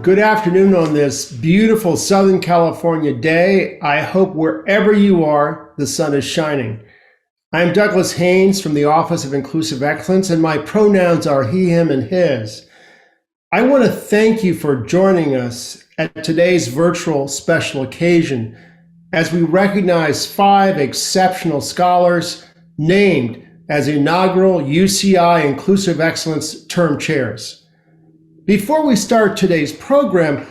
Good afternoon on this beautiful Southern California day. I hope wherever you are, the sun is shining. I'm Douglas Haynes from the Office of Inclusive Excellence, and my pronouns are he, him, and his. I want to thank you for joining us at today's virtual special occasion as we recognize 5 exceptional scholars named as inaugural UCI Inclusive Excellence term chairs. Before we start today's program,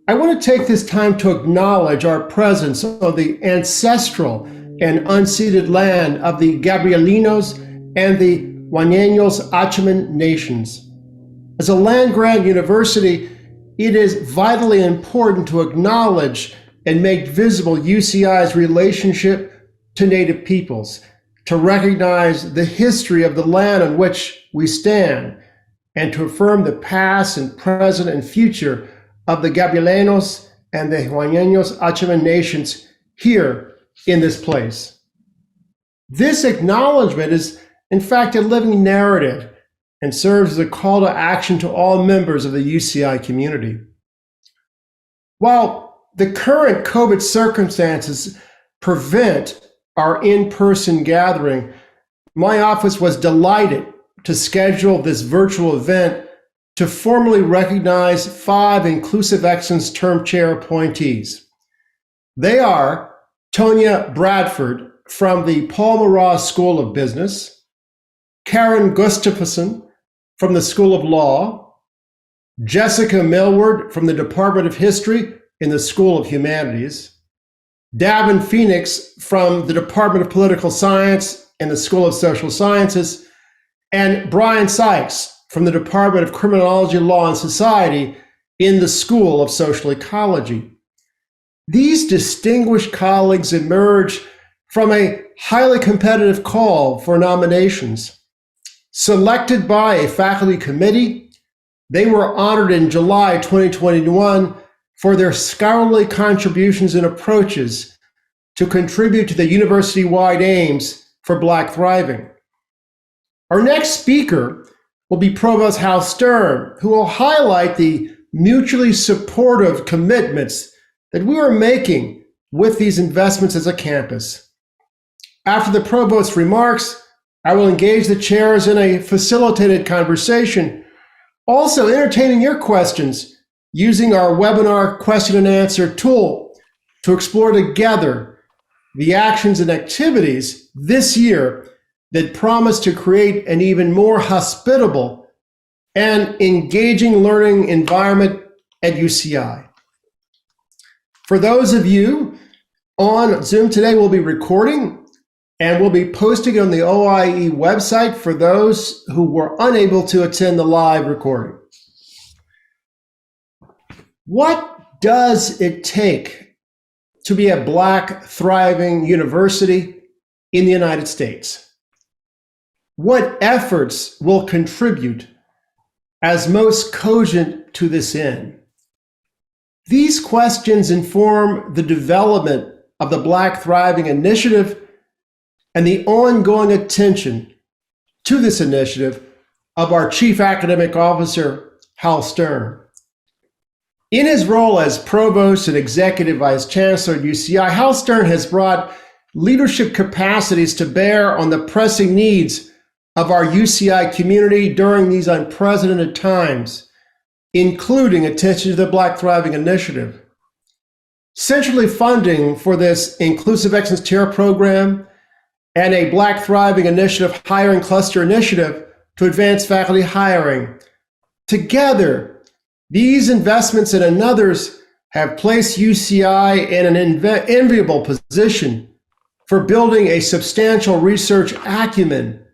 I want to take this time to acknowledge our presence on the ancestral and unceded land of the Gabrielinos and the Huañaños Achaman nations. As a land-grant university, it is vitally important to acknowledge and make visible UCI's relationship to Native peoples, to recognize the history of the land on which we stand, and to affirm the past and present and future of the Gabrielinos and the Huañaños Achaman nations here in this place. This acknowledgement is, in fact, a living narrative and serves as a call to action to all members of the UCI community. While the current COVID circumstances prevent our in-person gathering, my office was delighted to schedule this virtual event to formally recognize 5 Inclusive Excellence Term Chair appointees. They are Tonya Bradford from the Paul Marat School of Business, Kaaryn Gustafsson from the School of Law, Jessica Millward from the Department of History in the School of Humanities, Davin Phoenix from the Department of Political Science in the School of Social Sciences, and Bryan Sykes from the Department of Criminology, Law, and Society in the School of Social Ecology. These distinguished colleagues emerged from a highly competitive call for nominations. Selected by a faculty committee, they were honored in July 2021 for their scholarly contributions and approaches to contribute to the university-wide aims for Black Thriving. Our next speaker will be Provost Hal Stern, who will highlight the mutually supportive commitments that we are making with these investments as a campus. After the Provost's remarks, I will engage the chairs in a facilitated conversation, also entertaining your questions using our webinar question and answer tool to explore together the actions and activities this year that promise to create an even more hospitable and engaging learning environment at UCI. For those of you on Zoom today, we'll be recording and we'll be posting on the OIE website for those who were unable to attend the live recording. What does it take to be a Black thriving university in the United States? What efforts will contribute as most cogent to this end? These questions inform the development of the Black Thriving Initiative and the ongoing attention to this initiative of our Chief Academic Officer, Hal Stern. In his role as Provost and Executive Vice Chancellor at UCI, Hal Stern has brought leadership capacities to bear on the pressing needs of our UCI community during these unprecedented times, including attention to the Black Thriving Initiative. Centrally funding for this Inclusive Excellence Chair program and a Black Thriving Initiative hiring cluster initiative to advance faculty hiring. Together, these investments and others have placed UCI in an enviable position for building a substantial research acumen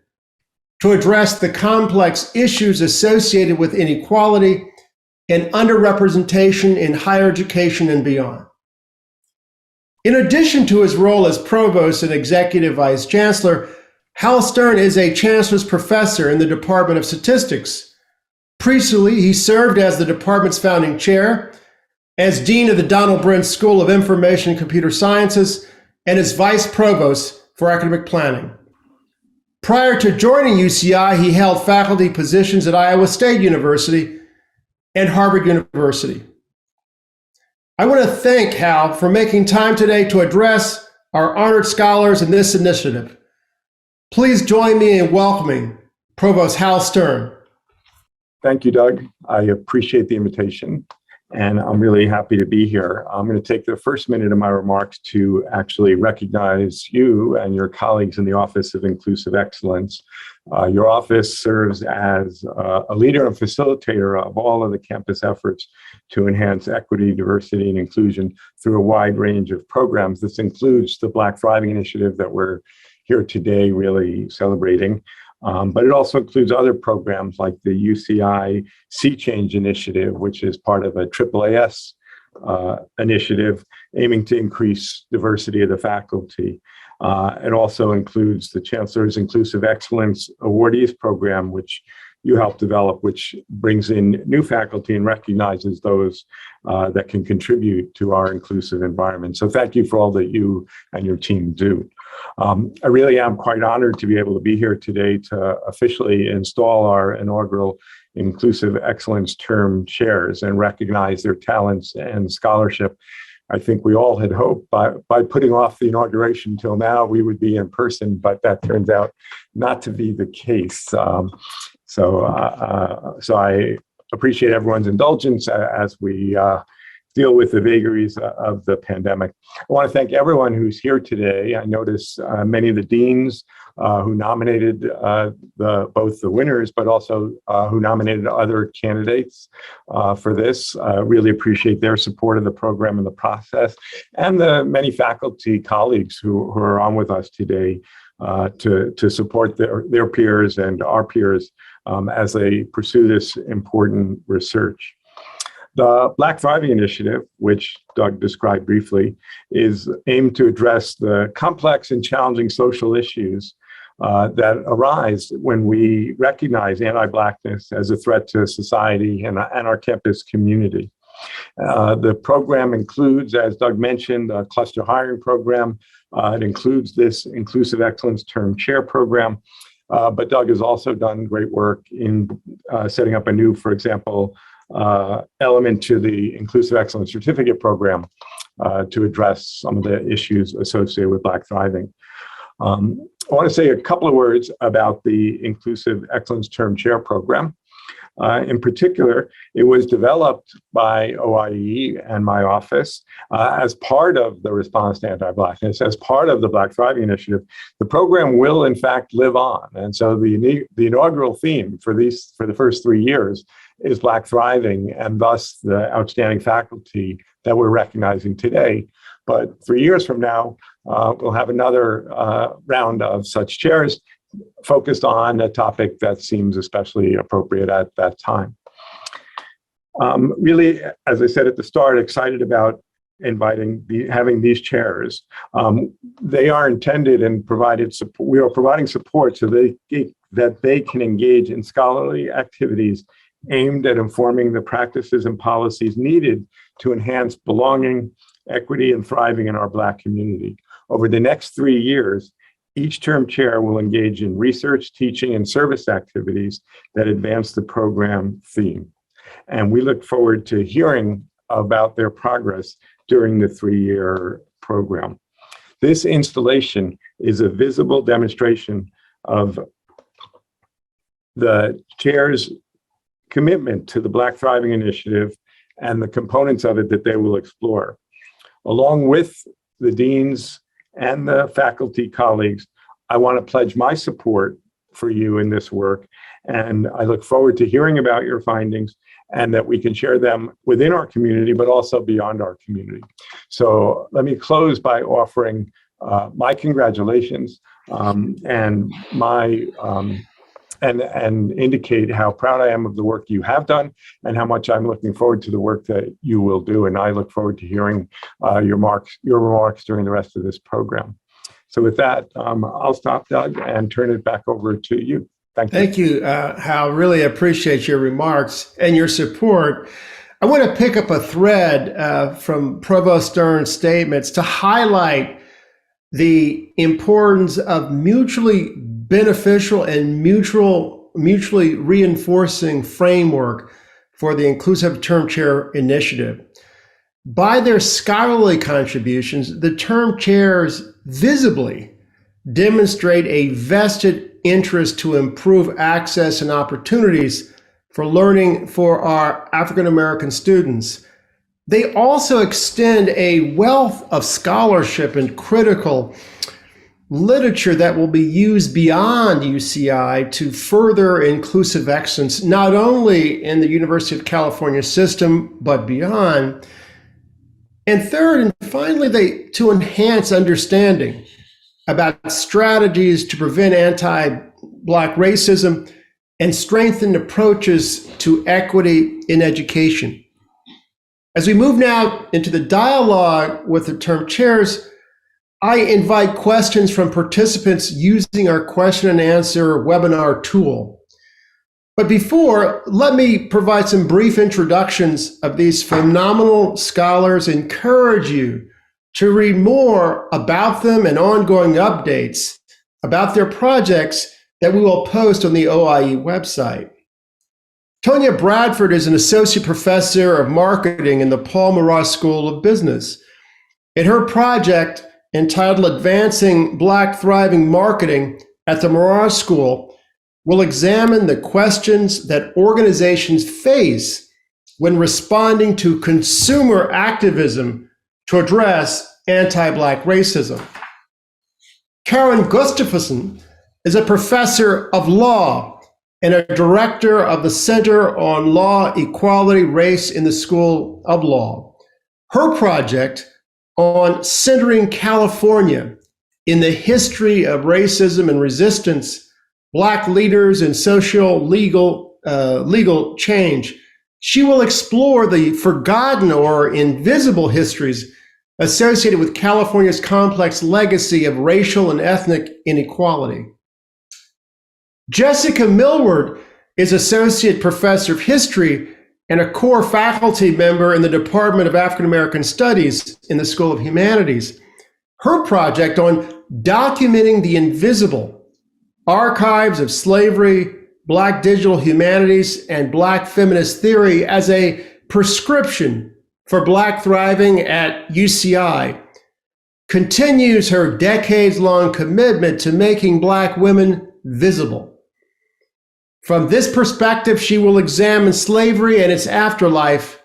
to address the complex issues associated with inequality and underrepresentation in higher education and beyond. In addition to his role as Provost and Executive Vice Chancellor, Hal Stern is a Chancellor's Professor in the Department of Statistics. Previously, he served as the department's founding chair, as Dean of the Donald Bren School of Information and Computer Sciences, and as Vice Provost for Academic Planning. Prior to joining UCI, he held faculty positions at Iowa State University and Harvard University. I want to thank Hal for making time today to address our honored scholars in this initiative. Please join me in welcoming Provost Hal Stern. Thank you, Doug. I appreciate the invitation, and I'm really happy to be here. I'm going to take the first minute of my remarks to actually recognize you and your colleagues in the Office of Inclusive Excellence. Your office serves as a leader and facilitator of all of the campus efforts to enhance equity, diversity, and inclusion through a wide range of programs. This includes the Black Thriving Initiative that we're here today really celebrating. But it also includes other programs like the UCI Sea Change Initiative, which is part of a AAAS initiative aiming to increase diversity of the faculty. It also includes the Chancellor's Inclusive Excellence Awardees Program, which you helped develop, which brings in new faculty and recognizes those that can contribute to our inclusive environment. So thank you for all that you and your team do. I really am quite honored to be able to be here today to officially install our inaugural Inclusive Excellence Term chairs and recognize their talents and scholarship. I think we all had hoped by putting off the inauguration until now, we would be in person, but that turns out not to be the case. So I appreciate everyone's indulgence as we deal with the vagaries of the pandemic. I want to thank everyone who's here today. I notice many of the deans who nominated both the winners, but also who nominated other candidates for this. Really appreciate their support of the program and the process, and the many faculty colleagues who are on with us today to support their peers and our peers as they pursue this important research. The Black Thriving Initiative, which Doug described briefly, is aimed to address the complex and challenging social issues that arise when we recognize anti-Blackness as a threat to society and our campus community. The program includes, as Doug mentioned, a cluster hiring program. It includes this Inclusive Excellence Term Chair program. But Doug has also done great work in setting up a new, for example, element to the Inclusive Excellence Certificate program to address some of the issues associated with Black Thriving. I want to say a couple of words about the Inclusive Excellence Term Chair program. In particular, it was developed by OIE and my office as part of the response to anti-Blackness, as part of the Black Thriving Initiative. The program will, in fact, live on. And so the inaugural theme for the first 3 years is Black Thriving, and thus the outstanding faculty that we're recognizing today. But 3 years from now, we'll have another round of such chairs focused on a topic that seems especially appropriate at that time. Really, as I said at the start, excited about having these chairs. They are intended and provided support. We are providing support so that they can engage in scholarly activities aimed at informing the practices and policies needed to enhance belonging, equity, and thriving in our Black community. Over the next 3 years, each term chair will engage in research, teaching, and service activities that advance the program theme. And we look forward to hearing about their progress during the 3-year program. This installation is a visible demonstration of the chair's commitment to the Black Thriving Initiative and the components of it that they will explore. Along with the deans and the faculty colleagues, I want to pledge my support for you in this work, and I look forward to hearing about your findings and that we can share them within our community, but also beyond our community. So let me close by offering my congratulations and indicate how proud I am of the work you have done and how much I'm looking forward to the work that you will do. And I look forward to hearing your remarks during the rest of this program. So with that, I'll stop, Doug, and turn it back over to you. Thank you. Thank you, Hal. Really appreciate your remarks and your support. I want to pick up a thread from Provost Stern's statements to highlight the importance of mutually beneficial and mutually reinforcing framework for the Inclusive Term Chair Initiative. By their scholarly contributions, the term chairs visibly demonstrate a vested interest to improve access and opportunities for learning for our African American students. They also extend a wealth of scholarship and critical literature that will be used beyond UCI to further inclusive excellence, not only in the University of California system, but beyond. And third, and finally, to enhance understanding about strategies to prevent anti-Black racism and strengthen approaches to equity in education. As we move now into the dialogue with the term chairs, I invite questions from participants using our question and answer webinar tool. But before, let me provide some brief introductions of these phenomenal scholars, encourage you to read more about them and ongoing updates about their projects that we will post on the OIE website. Tonya Bradford is an associate professor of marketing in the Paul Marat School of Business. In her project entitled Advancing Black Thriving Marketing at the Marat School, will examine the questions that organizations face when responding to consumer activism to address anti-Black racism. Kaaryn Gustafsson is a professor of law and a director of the Center on Law, Equality, Race in the School of Law. Her project on centering California in the history of racism and resistance, Black leaders and social legal change. She will explore the forgotten or invisible histories associated with California's complex legacy of racial and ethnic inequality. Jessica Millward is Associate Professor of History and a core faculty member in the Department of African American Studies in the School of Humanities. Her project on documenting the invisible archives of slavery, Black digital humanities, and Black feminist theory as a prescription for Black thriving at UCI continues her decades-long commitment to making Black women visible. From this perspective, she will examine slavery and its afterlife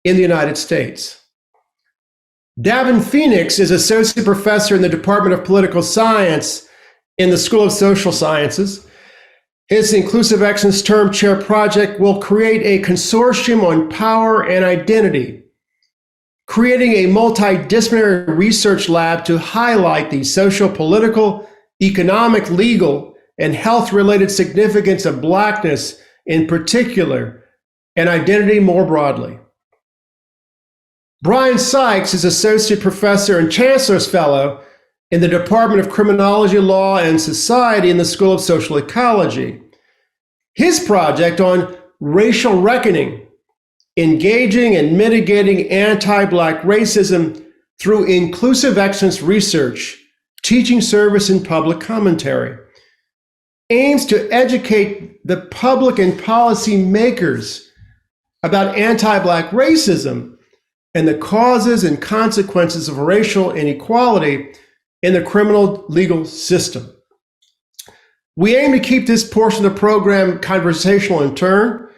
in the United States. Davin Phoenix is Associate Professor in the Department of Political Science in the School of Social Sciences. His Inclusive Excellence Term Chair project will create a consortium on power and identity, creating a multidisciplinary research lab to highlight the social, political, economic, legal, and health-related significance of Blackness in particular, and identity more broadly. Bryan Sykes is Associate Professor and Chancellor's Fellow in the Department of Criminology, Law, and Society in the School of Social Ecology. His project on racial reckoning, engaging and mitigating anti-Black racism through inclusive excellence research, teaching service, and public commentary, aims to educate the public and policy makers about anti-Black racism and the causes and consequences of racial inequality in the criminal legal system. We aim to keep this portion of the program conversational in turn.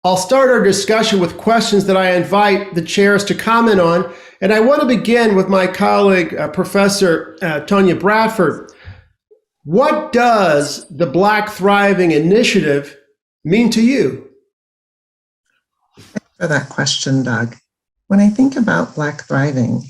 I'll start our discussion with questions that I invite the chairs to comment on, and I want to begin with my colleague, Professor Tonya Bradford. What does the Black Thriving Initiative mean to you? Thanks for that question, Doug. When I think about Black Thriving,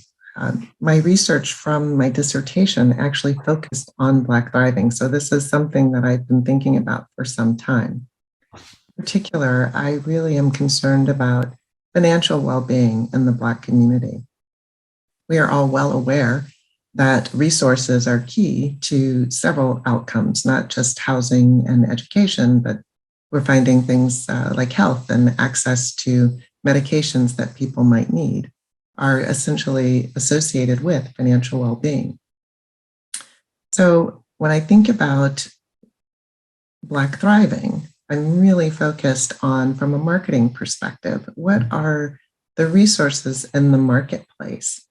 my research from my dissertation actually focused on Black thriving. So this is something that I've been thinking about for some time. In particular, I really am concerned about financial well-being in the Black community. We are all well aware that resources are key to several outcomes, not just housing and education, but we're finding things like health and access to medications that people might need are essentially associated with financial well-being. So when I think about Black thriving, I'm really focused on, from a marketing perspective, what are the resources in the marketplace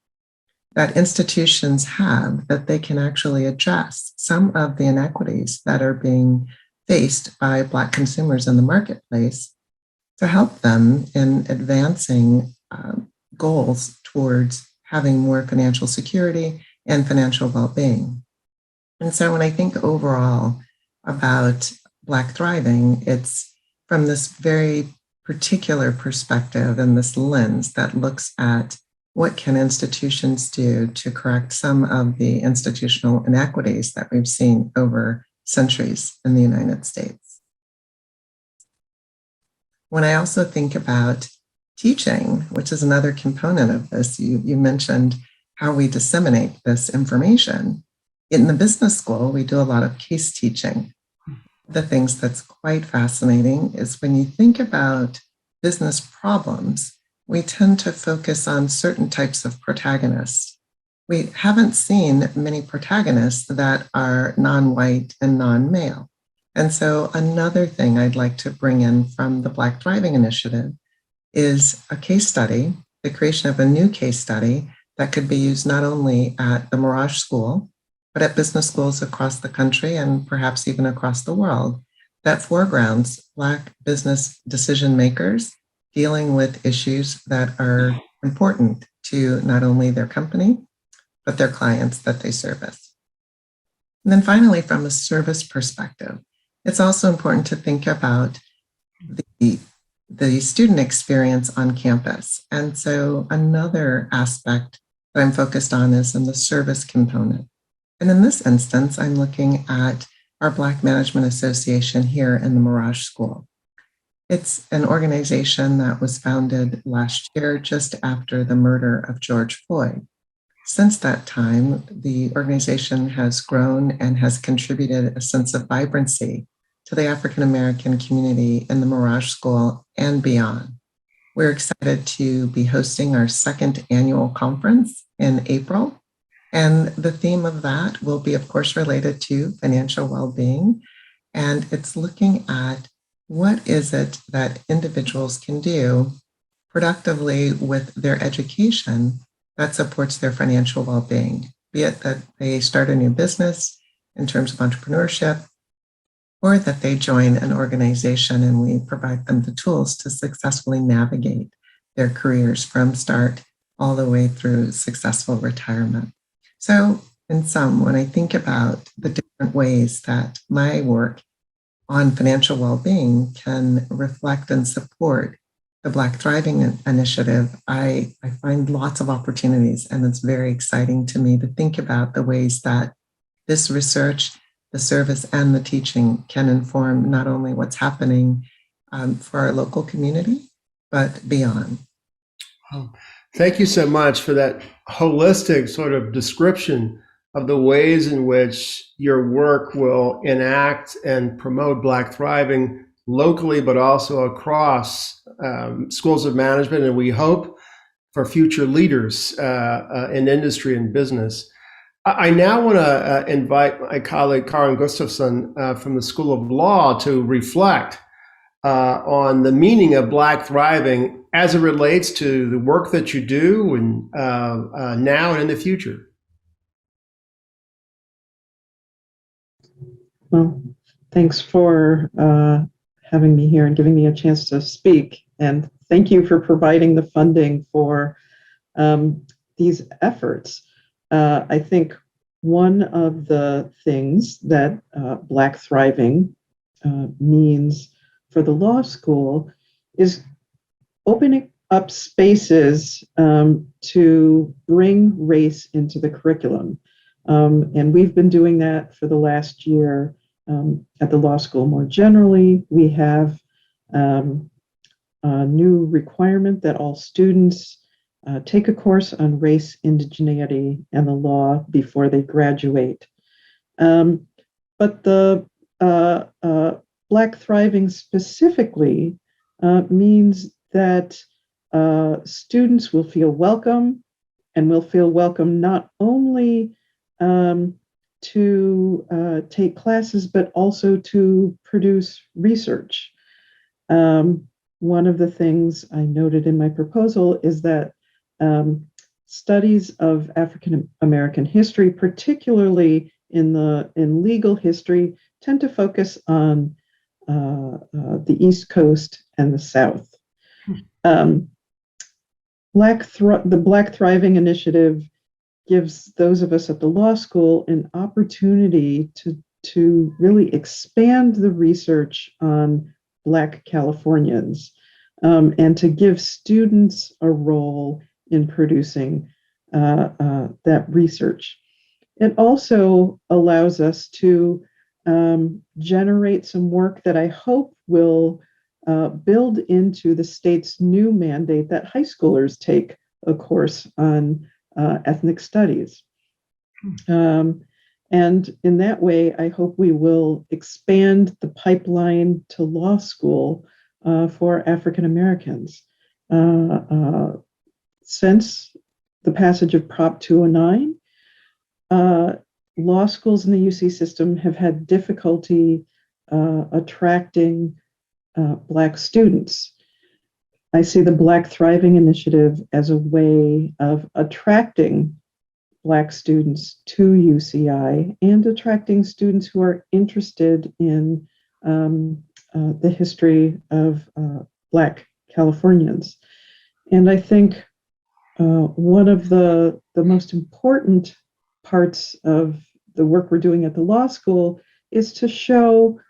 that institutions have that they can actually address some of the inequities that are being faced by Black consumers in the marketplace to help them in advancing goals towards having more financial security and financial well-being. And so when I think overall about Black Thriving, it's from this very particular perspective and this lens that looks at what can institutions do to correct some of the institutional inequities that we've seen over centuries in the United States. When I also think about teaching, which is another component of this, you mentioned how we disseminate this information. In the business school, we do a lot of case teaching. The things that's quite fascinating is when you think about business problems, we tend to focus on certain types of protagonists. We haven't seen many protagonists that are non-white and non-male. And so another thing I'd like to bring in from the Black Thriving Initiative is a case study, the creation of a new case study that could be used not only at the Mirage School, but at business schools across the country and perhaps even across the world that foregrounds Black business decision makers dealing with issues that are important to not only their company, but their clients that they service. And then finally, from a service perspective, it's also important to think about the student experience on campus. And so another aspect that I'm focused on is in the service component. And in this instance, I'm looking at our Black Management Association here in the Mirage School. It's an organization that was founded last year, just after the murder of George Floyd. Since that time, the organization has grown and has contributed a sense of vibrancy to the African American community in the Mirage School and beyond. We're excited to be hosting our second annual conference in April. And the theme of that will be, of course, related to financial well-being. And it's looking at what is it that individuals can do productively with their education that supports their financial well-being, be it that they start a new business in terms of entrepreneurship, or that they join an organization and we provide them the tools to successfully navigate their careers from start all the way through successful retirement. So in sum, when I think about the different ways that my work on financial well-being can reflect and support the Black Thriving Initiative, I find lots of opportunities, and it's very exciting to me to think about the ways that this research, the service, and the teaching can inform not only what's happening for our local community, but beyond. Thank you so much for that holistic sort of description of the ways in which your work will enact and promote Black thriving locally, but also across schools of management, and we hope for future leaders in industry and business. I now want to invite my colleague Kaaryn Gustafsson from the School of Law to reflect on the meaning of Black thriving as it relates to the work that you do and now and in the future. Well, thanks for having me here and giving me a chance to speak. And thank you for providing the funding for these efforts. I think one of the things that Black thriving means for the law school is opening up spaces to bring race into the curriculum. And we've been doing that for the last year at the law school more generally. We have a new requirement that all students take a course on race, indigeneity, and the law before they graduate. But the Black thriving specifically means that students will feel welcome, and will feel welcome not only to take classes, but also to produce research. one of the things I noted in my proposal is that studies of African American history, particularly in legal history, tend to focus on the East Coast and the South. The Black Thriving Initiative gives those of us at the law school an opportunity to really expand the research on Black Californians, and to give students a role in producing that research. It also allows us to generate some work that I hope will build into the state's new mandate that high schoolers take a course on ethnic studies. And in that way, I hope we will expand the pipeline to law school for African Americans. Since the passage of Prop 209, law schools in the UC system have had difficulty attracting Black students. I see the Black Thriving Initiative as a way of attracting Black students to UCI and attracting students who are interested in the history of Black Californians. And I think one of the most important parts of the work we're doing at the law school is to show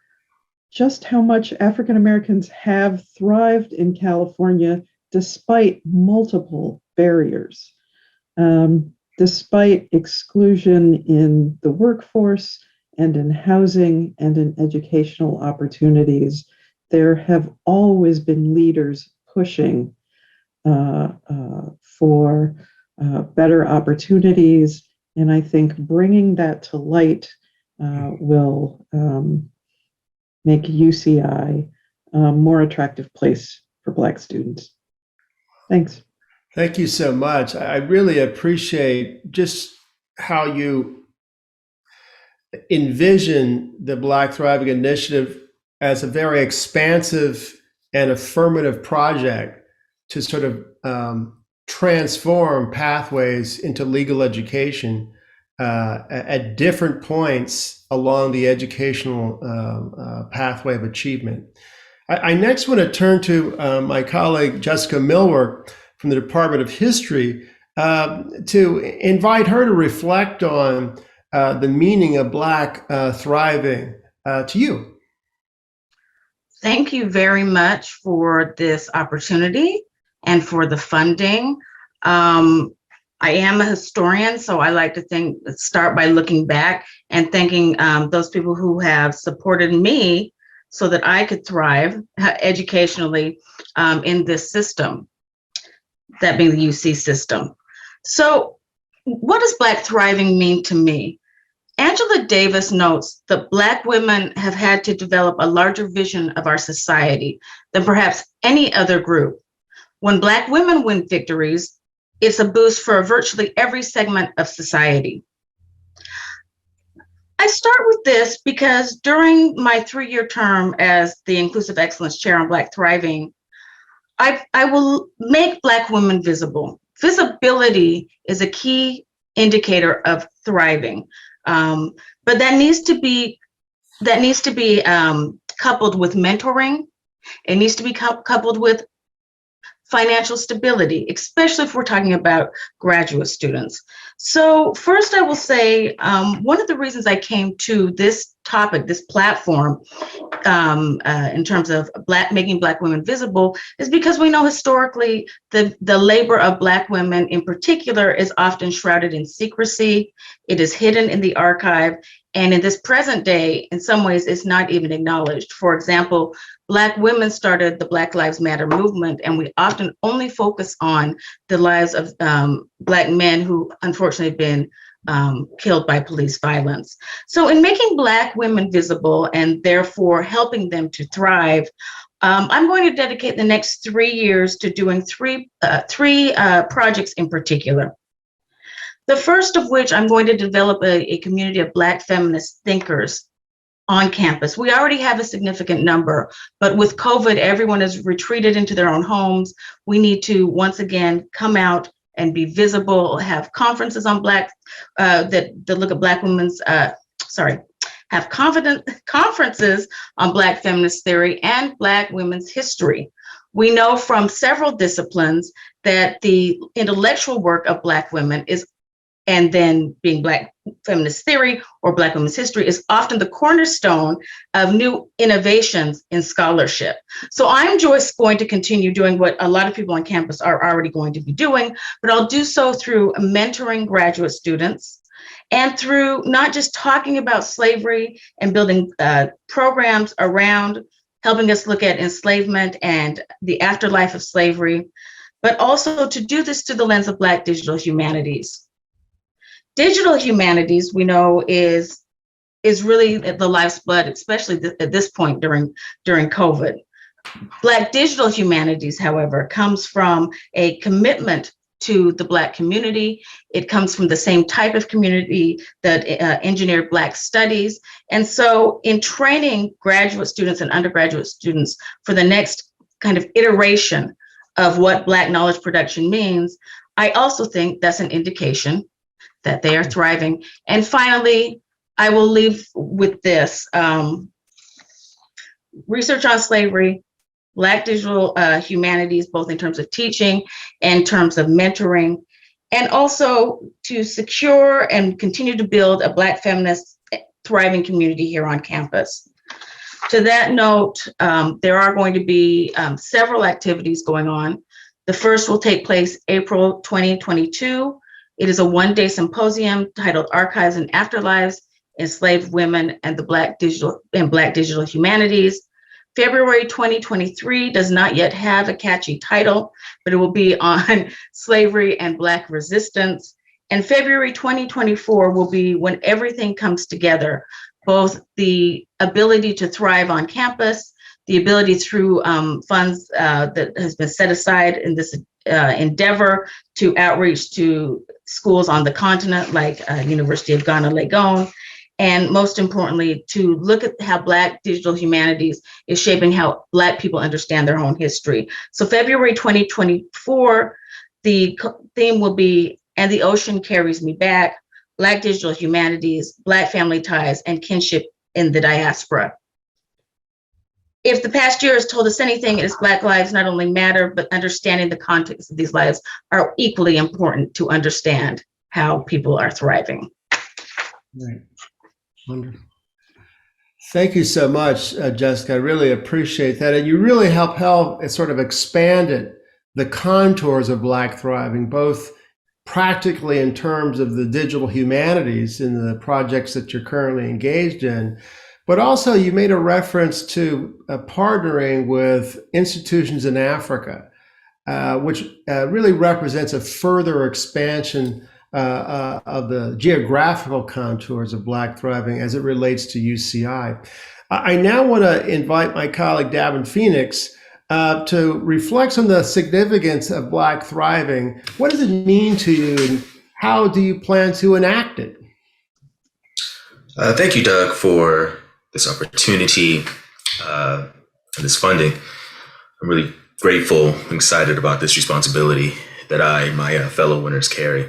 just how much African Americans have thrived in California despite multiple barriers. Despite exclusion in the workforce and in housing and in educational opportunities, there have always been leaders pushing for better opportunities. And I think bringing that to light will make UCI a more attractive place for Black students. Thanks. Thank you so much. I really appreciate just how you envision the Black Thriving Initiative as a very expansive and affirmative project to sort of transform pathways into legal education at different points along the educational pathway of achievement. I next want to turn to my colleague, Jessica Millward, from the Department of History, to invite her to reflect on the meaning of Black thriving to you. Thank you very much for this opportunity and for the funding. I am a historian, so I like to start by looking back and thanking those people who have supported me so that I could thrive educationally in this system, that being the UC system. So what does Black thriving mean to me? Angela Davis notes that Black women have had to develop a larger vision of our society than perhaps any other group. When Black women win victories, it's a boost for virtually every segment of society. I start with this because during my 3-year term as the Inclusive Excellence Chair on Black Thriving, I will make Black women visible. Visibility is a key indicator of thriving, but that needs to be coupled with mentoring. It needs to be coupled with financial stability, especially if we're talking about graduate students. So first, I will say one of the reasons I came to this topic, this platform, in terms of making Black women visible, is because we know historically the labor of Black women in particular is often shrouded in secrecy. It is hidden in the archive. And in this present day, in some ways, it's not even acknowledged. For example, Black women started the Black Lives Matter movement, and we often only focus on the lives of Black men who unfortunately have been killed by police violence. So in making Black women visible and therefore helping them to thrive, I'm going to dedicate the next 3 years to doing three projects in particular. The first of which I'm going to develop a community of Black feminist thinkers on campus. We already have a significant number, but with COVID, everyone has retreated into their own homes. We need to once again come out and be visible, have conferences on that look at Black women's, have conferences on Black feminist theory and Black women's history. We know from several disciplines that the intellectual work of Black women is, and then being Black feminist theory or Black women's history, is often the cornerstone of new innovations in scholarship. So I'm just going to continue doing what a lot of people on campus are already going to be doing, but I'll do so through mentoring graduate students and through not just talking about slavery and building programs around helping us look at enslavement and the afterlife of slavery, but also to do this through the lens of Black digital humanities. Digital humanities, we know, is really the life's blood, especially at this point during COVID. Black digital humanities, however, comes from a commitment to the Black community. It comes from the same type of community that engineered Black studies. And so in training graduate students and undergraduate students for the next kind of iteration of what Black knowledge production means, I also think that's an indication that they are thriving. And finally, I will leave with this. Research on slavery, Black digital humanities, both in terms of teaching and in terms of mentoring, and also to secure and continue to build a Black feminist thriving community here on campus. To that note, there are going to be several activities going on. The first will take place April 2022. It is a one-day symposium titled Archives and Afterlives, Enslaved Women and the Black Digital Humanities. February 2023 does not yet have a catchy title, but it will be on slavery and Black resistance. And February 2024 will be when everything comes together, both the ability to thrive on campus, the ability through funds that has been set aside in this endeavor to outreach to schools on the continent like University of Ghana, Legon, and most importantly, to look at how Black digital humanities is shaping how Black people understand their own history. So February 2024, the theme will be And the Ocean Carries Me Back, Black digital humanities, Black family ties, and kinship in the diaspora. If the past year has told us anything, it is Black lives not only matter, but understanding the context of these lives are equally important to understand how people are thriving. Right. Wonderful. Thank you so much, Jessica. I really appreciate that. And you really help sort of expanded the contours of Black thriving, both practically in terms of the digital humanities in the projects that you're currently engaged in, but also you made a reference to partnering with institutions in Africa, which really represents a further expansion of the geographical contours of Black thriving as it relates to UCI. I now want to invite my colleague Davin Phoenix to reflect on the significance of Black thriving. What does it mean to you, and how do you plan to enact it? Thank you, Doug, for this opportunity and this funding. I'm really grateful and excited about this responsibility that I and my fellow winners carry.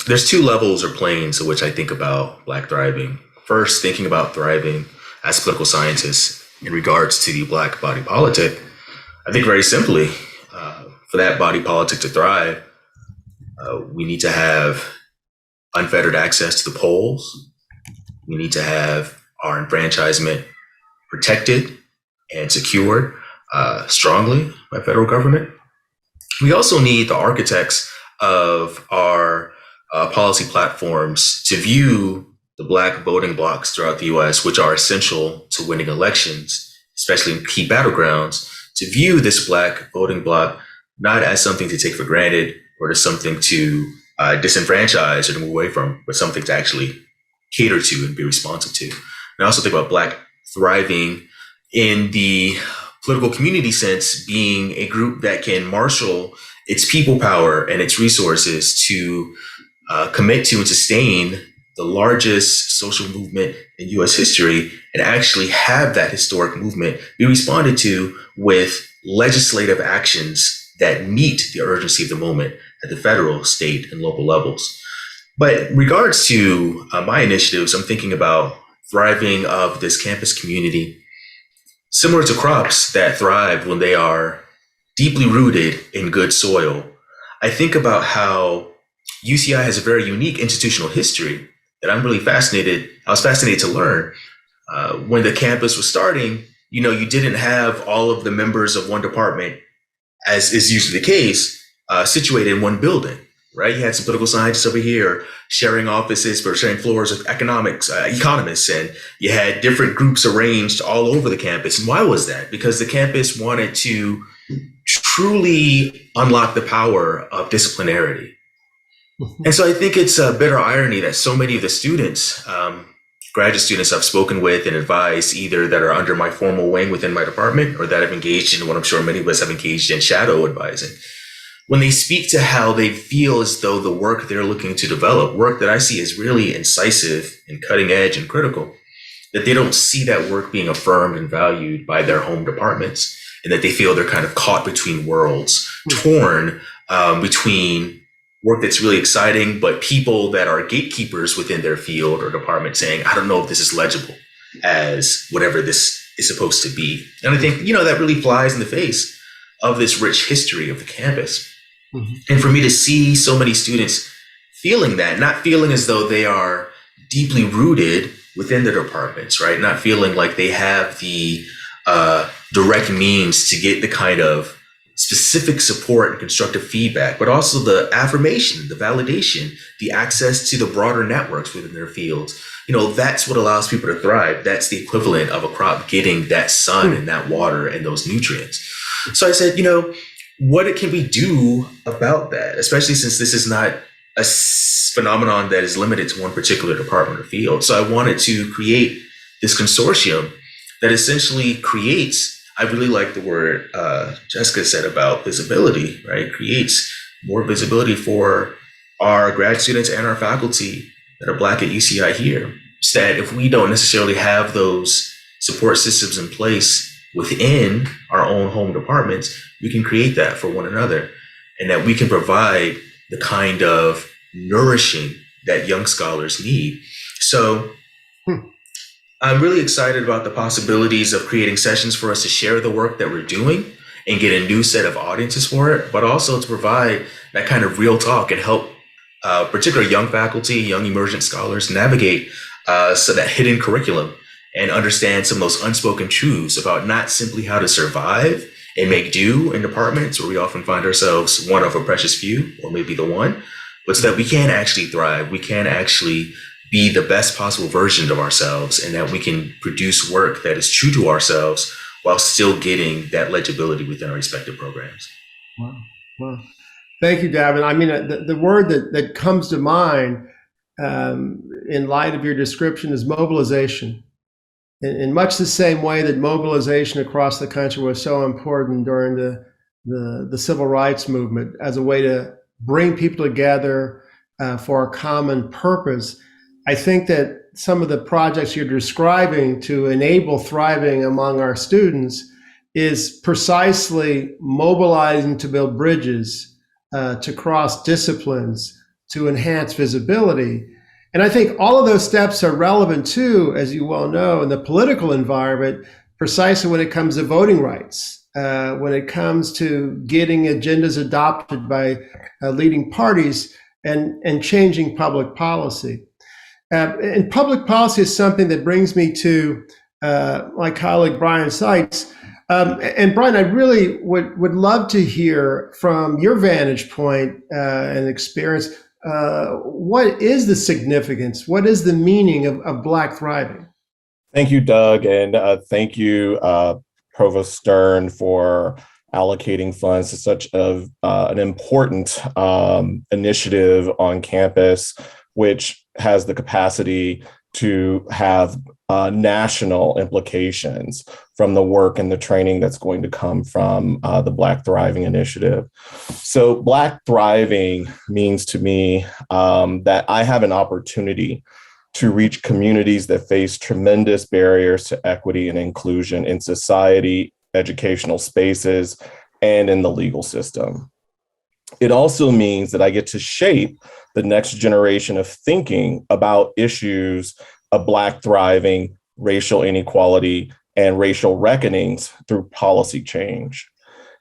There's two levels or planes in which I think about Black thriving. First, thinking about thriving as a political scientist in regards to the Black body politic. I think very simply, for that body politic to thrive, we need to have unfettered access to the polls. We need to have our enfranchisement protected and secured strongly by federal government. We also need the architects of our policy platforms to view the Black voting blocks throughout the US, which are essential to winning elections, especially in key battlegrounds, to view this Black voting bloc not as something to take for granted or as something to disenfranchise or to move away from, but something to actually cater to and be responsive to. And I also think about Black thriving in the political community sense, being a group that can marshal its people power and its resources to commit to and sustain the largest social movement in US history and actually have that historic movement be responded to with legislative actions that meet the urgency of the moment at the federal, state, and local levels. But in regards to my initiatives, I'm thinking about thriving of this campus community, similar to crops that thrive when they are deeply rooted in good soil. I think about how UCI has a very unique institutional history that I was fascinated to learn. When the campus was starting, you didn't have all of the members of one department, as is usually the case, situated in one building, right? You had some political scientists over here sharing offices, or sharing floors with economists, and you had different groups arranged all over the campus. And why was that? Because the campus wanted to truly unlock the power of disciplinarity. And so I think it's a bitter irony that so many of the students, graduate students I've spoken with and advised, either that are under my formal wing within my department or that have engaged in what I'm sure many of us have engaged in, shadow advising, when they speak to how they feel as though the work they're looking to develop, work that I see as really incisive and cutting edge and critical, that they don't see that work being affirmed and valued by their home departments, and that they feel they're kind of caught between worlds, torn between work that's really exciting, but people that are gatekeepers within their field or department saying, I don't know if this is legible as whatever this is supposed to be. And I think, that really flies in the face of this rich history of the campus. Mm-hmm. And for me to see so many students feeling that, not feeling as though they are deeply rooted within the departments, right? Not feeling like they have the direct means to get the kind of specific support and constructive feedback, but also the affirmation, the validation, the access to the broader networks within their fields. That's what allows people to thrive. That's the equivalent of a crop getting that sun and that water and those nutrients. So I said, what can we do about that? Especially since this is not a phenomenon that is limited to one particular department or field. So I wanted to create this consortium that essentially creates, I really like the word Jessica said about visibility, right? Creates more visibility for our grad students and our faculty that are Black at UCI here. So that if we don't necessarily have those support systems in place within our own home departments, we can create that for one another, and that we can provide the kind of nourishing that young scholars need. So I'm really excited about the possibilities of creating sessions for us to share the work that we're doing and get a new set of audiences for it, but also to provide that kind of real talk and help particularly young faculty, young emergent scholars navigate so that hidden curriculum and understand some of those unspoken truths about not simply how to survive and make do in departments where we often find ourselves one of a precious few, or maybe the one, but so that we can actually thrive, we can actually be the best possible version of ourselves, and that we can produce work that is true to ourselves while still getting that legibility within our respective programs. Wow. Thank you, Davin. I mean, the word that comes to mind in light of your description is mobilization. In much the same way that mobilization across the country was so important during the civil rights movement as a way to bring people together for a common purpose, I think that some of the projects you're describing to enable thriving among our students is precisely mobilizing to build bridges, to cross disciplines, to enhance visibility. And I think all of those steps are relevant too, as you well know, in the political environment, precisely when it comes to voting rights, when it comes to getting agendas adopted by leading parties and changing public policy. And public policy is something that brings me to my colleague, Bryan Sykes. And Bryan, I really would love to hear from your vantage point and experience, what is the significance? What is the meaning of Black thriving? Thank you, Doug, and thank you, Provost Stern, for allocating funds to such an important initiative on campus, which has the capacity to have national implications from the work and the training that's going to come from the Black Thriving Initiative. So Black Thriving means to me that I have an opportunity to reach communities that face tremendous barriers to equity and inclusion in society, educational spaces, and in the legal system. It also means that I get to shape the next generation of thinking about issues of Black thriving, racial inequality, and racial reckonings through policy change.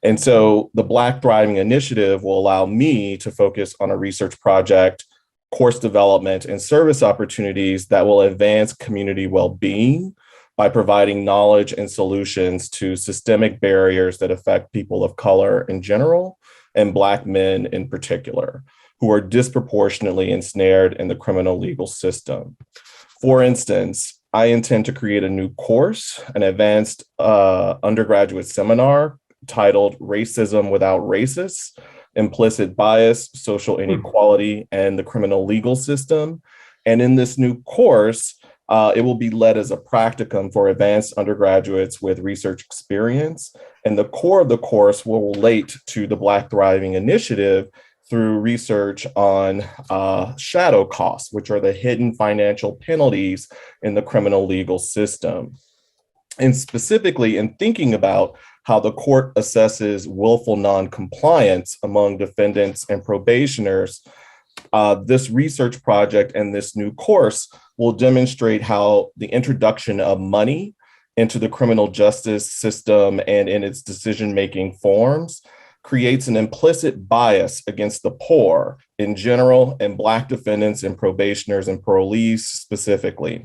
And so the Black Thriving Initiative will allow me to focus on a research project, course development, and service opportunities that will advance community well-being by providing knowledge and solutions to systemic barriers that affect people of color in general and Black men in particular, who are disproportionately ensnared in the criminal legal system. For instance, I intend to create a new course, an advanced undergraduate seminar titled Racism Without Racists, Implicit Bias, Social Inequality, and the Criminal Legal System. And in this new course, it will be led as a practicum for advanced undergraduates with research experience. And the core of the course will relate to the Black Thriving Initiative through research on shadow costs, which are the hidden financial penalties in the criminal legal system. And specifically in thinking about how the court assesses willful noncompliance among defendants and probationers, this research project and this new course will demonstrate how the introduction of money into the criminal justice system and in its decision-making forms creates an implicit bias against the poor in general and Black defendants and probationers and parolees specifically.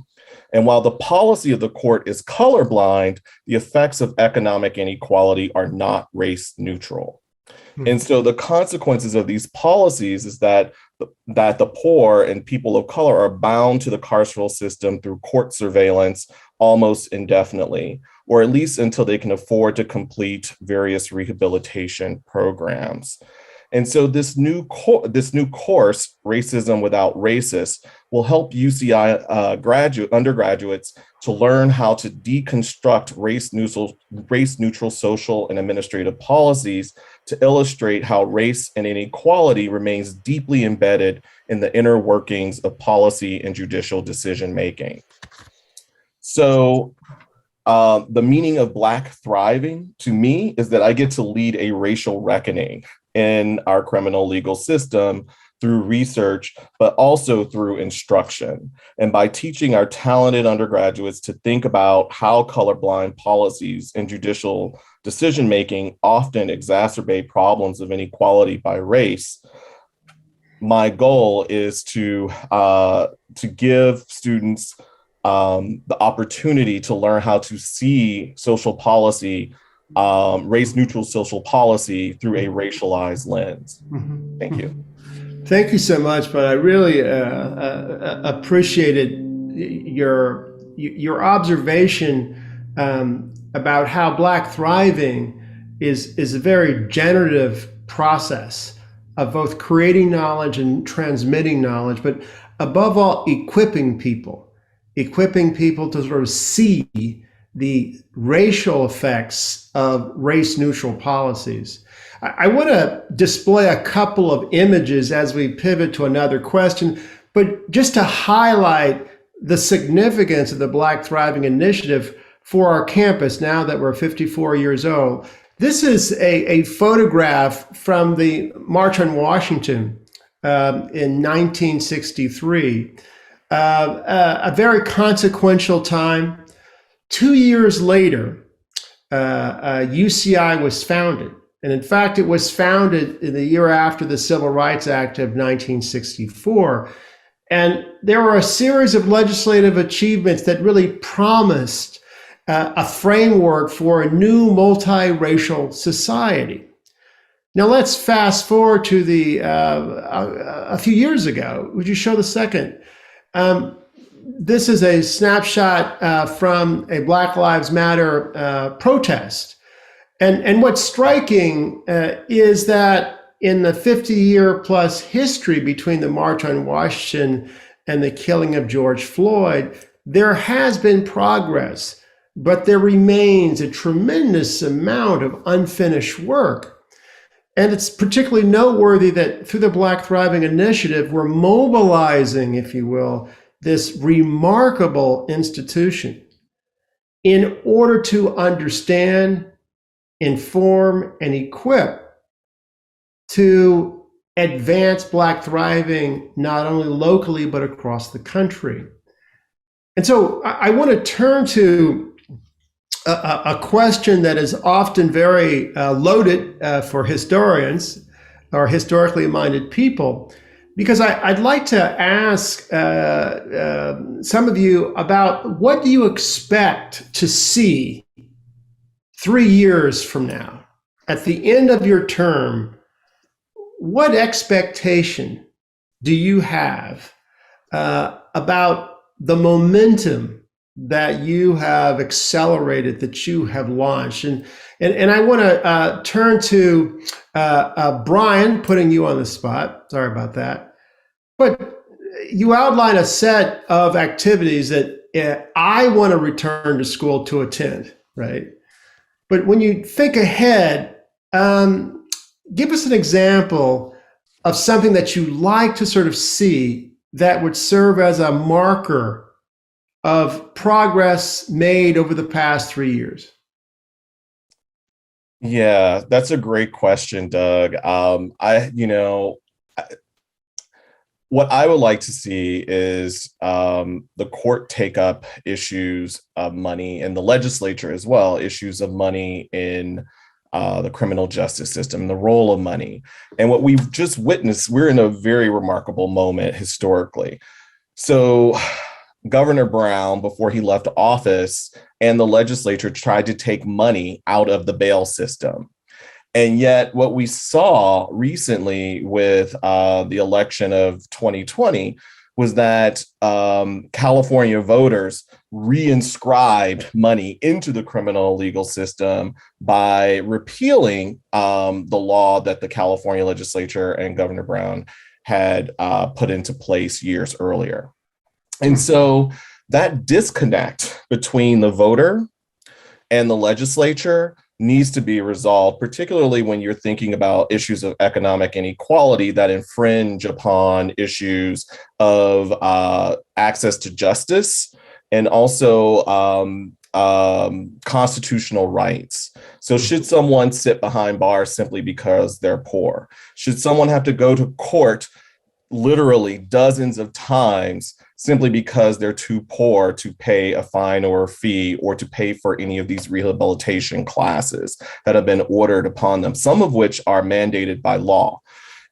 And while the policy of the court is colorblind, the effects of economic inequality are not race neutral. And so the consequences of these policies is that the poor and people of color are bound to the carceral system through court surveillance almost indefinitely, or at least until they can afford to complete various rehabilitation programs. And so this new course, Racism Without Racists, will help UCI undergraduates to learn how to deconstruct race-neutral social and administrative policies to illustrate how race and inequality remains deeply embedded in the inner workings of policy and judicial decision-making. So the meaning of Black thriving to me is that I get to lead a racial reckoning in our criminal legal system through research, but also through instruction. And by teaching our talented undergraduates to think about how colorblind policies and judicial decision-making often exacerbate problems of inequality by race, my goal is to give students the opportunity to learn how to see social policy, race-neutral social policy through a racialized lens. Thank you. Thank you so much, but I really appreciated your observation about how Black thriving is a very generative process of both creating knowledge and transmitting knowledge, but above all, equipping people to sort of see the racial effects of race-neutral policies. I want to display a couple of images as we pivot to another question, but just to highlight the significance of the Black Thriving Initiative for our campus now that we're 54 years old. This is a photograph from the March on Washington in 1963. A very consequential time. 2 years later, UCI was founded. And in fact, it was founded in the year after the Civil Rights Act of 1964. And there were a series of legislative achievements that really promised a framework for a new multiracial society. Now let's fast forward to a few years ago. Would you show the second? This is a snapshot from a Black Lives Matter protest. And what's striking is that in the 50-year plus history between the March on Washington and the killing of George Floyd, there has been progress, but there remains a tremendous amount of unfinished work. And it's particularly noteworthy that through the Black Thriving Initiative, we're mobilizing, if you will, this remarkable institution in order to understand, inform, and equip to advance Black thriving, not only locally, but across the country. And so I want to turn to a question that is often very loaded for historians or historically minded people, because I'd like to ask some of you about what do you expect to see 3 years from now? At the end of your term, what expectation do you have about the momentum that you have accelerated, that you have launched? And I want to turn to Bryan, putting you on the spot. Sorry about that. But you outline a set of activities that I want to return to school to attend, right? But when you think ahead, give us an example of something that you like to sort of see that would serve as a marker of progress made over the past 3 years. Yeah, that's a great question, Doug. What I would like to see is the court take up issues of money, and the legislature as well, issues of money in the criminal justice system, the role of money. And what we've just witnessed, we're in a very remarkable moment historically. So Governor Brown, before he left office, and the legislature tried to take money out of the bail system. And yet what we saw recently with the election of 2020 was that California voters reinscribed money into the criminal legal system by repealing the law that the California legislature and Governor Brown had put into place years earlier. And so that disconnect between the voter and the legislature needs to be resolved, particularly when you're thinking about issues of economic inequality that infringe upon issues of access to justice and also constitutional rights. So should someone sit behind bars simply because they're poor? Should someone have to go to court literally dozens of times simply because they're too poor to pay a fine or a fee or to pay for any of these rehabilitation classes that have been ordered upon them, some of which are mandated by law?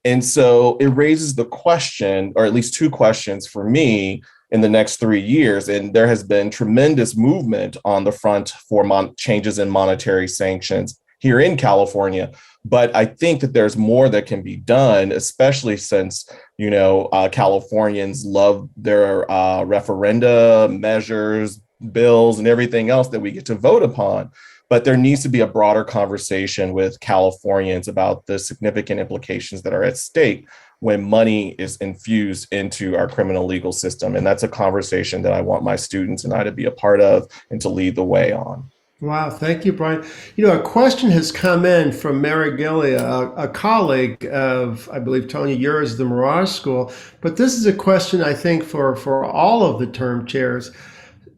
And so it raises the question, or at least two questions for me in the next 3 years. And there has been tremendous movement on the front for changes in monetary sanctions here in California. But I think that there's more that can be done, especially since, Californians love their referenda, measures, bills, and everything else that we get to vote upon. But there needs to be a broader conversation with Californians about the significant implications that are at stake when money is infused into our criminal legal system. And that's a conversation that I want my students and I to be a part of and to lead the way on. Wow, thank you, Bryan. A question has come in from Mary Gillia, a colleague of, I believe, Tonya, yours, the Mirage School. But this is a question, I think, for all of the term chairs.